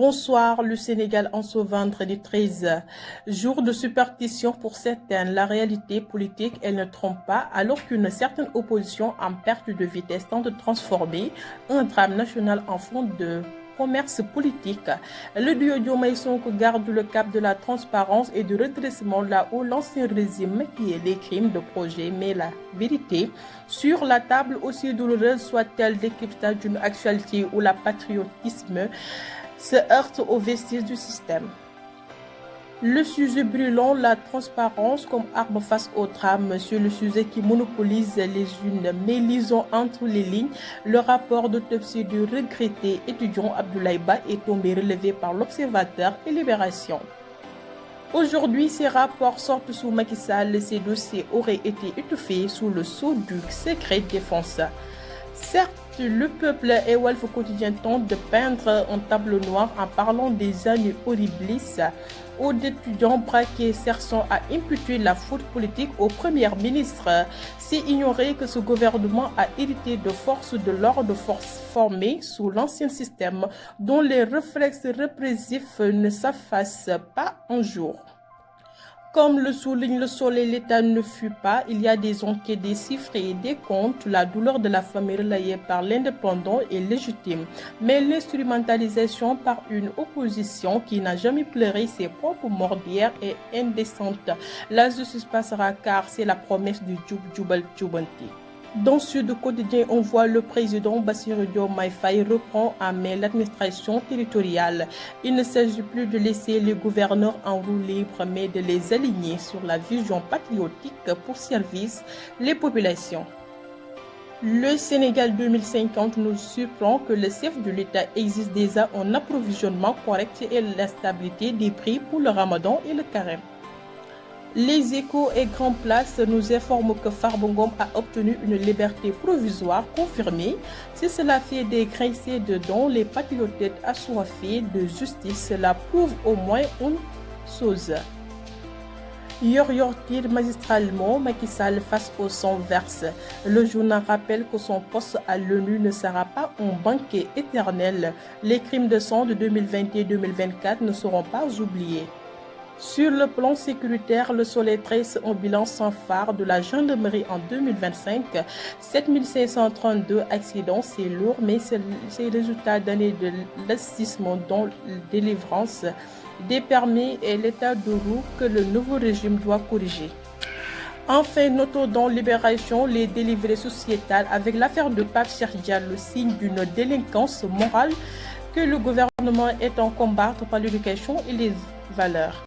Bonsoir, le Sénégal en ce vendredi 13. Jour de superstition pour certains, la réalité politique, elle ne trompe pas, alors qu'une certaine opposition en perte de vitesse tente de transformer un drame national en fond de commerce politique. Le duo Diomaye Sonko garde le cap de la transparence et du redressement là où l'ancien régime qui est les crimes de projet met la vérité sur la table, aussi douloureuse soit-elle, décryptage d'une actualité où la patriotisme se heurte aux vestiges du système. Le sujet brûlant, la transparence comme arme face au drame, c'est le sujet qui monopolise les unes. Mais lisons entre les lignes, le rapport d'autopsie du regretté étudiant Abdoulaye Ba est tombé relevé par l'Observateur et Libération. Aujourd'hui, ces rapports sortent sous Macky Sall. Ces dossiers auraient été étouffés sous le sceau du secret défense. Certes, le peuple et Walf Quotidien tentent de peindre un tableau noir en parlant des années horribilis aux étudiants braqués cherchant à imputer la faute politique au Premier ministre. C'est ignorer que ce gouvernement a hérité de forces de l'ordre, forces formées sous l'ancien système dont les réflexes répressifs ne s'effacent pas un jour. Comme le souligne le Soleil, l'État ne fut pas. Il y a des enquêtes, des chiffres et des comptes. La douleur de la famille relayée par l'indépendant est légitime. Mais l'instrumentalisation par une opposition qui n'a jamais pleuré ses propres morts d'hier est indécente. La justice passera car c'est la promesse du Jubal Jubanti. Dans Sud Quotidien, on voit le président Bassirou Diomaye Faye reprend en main l'administration territoriale. Il ne s'agit plus de laisser les gouverneurs en roue libre, mais de les aligner sur la vision patriotique pour servir les populations. Le Sénégal 2050 nous surprend que le chef de l'État existe déjà un approvisionnement correct et la stabilité des prix pour le Ramadan et le Carême. Les Échos et Grand Place nous informent que Farba Ngom a obtenu une liberté provisoire confirmée. Si cela fait des grincés de dents, les patriotes assoiffés de justice, cela prouve au moins une chose. Yor-yor-tire magistralement Macky Sall face au sang verse. Le journal rappelle que son poste à l'ONU ne sera pas un banquet éternel. Les crimes de sang de 2020 et 2024 ne seront pas oubliés. Sur le plan sécuritaire, le Soleil dresse un bilan sans phare de la gendarmerie en 2025. 7532 accidents, c'est lourd, mais c'est le résultat d'années de laxisme dont délivrance des permis et l'état de roue que le nouveau régime doit corriger. Enfin, notons dans Libération les délivrés sociétales avec l'affaire de Pape Cheikh Diallo, le signe d'une délinquance morale que le gouvernement est en combattre par l'éducation et les valeurs.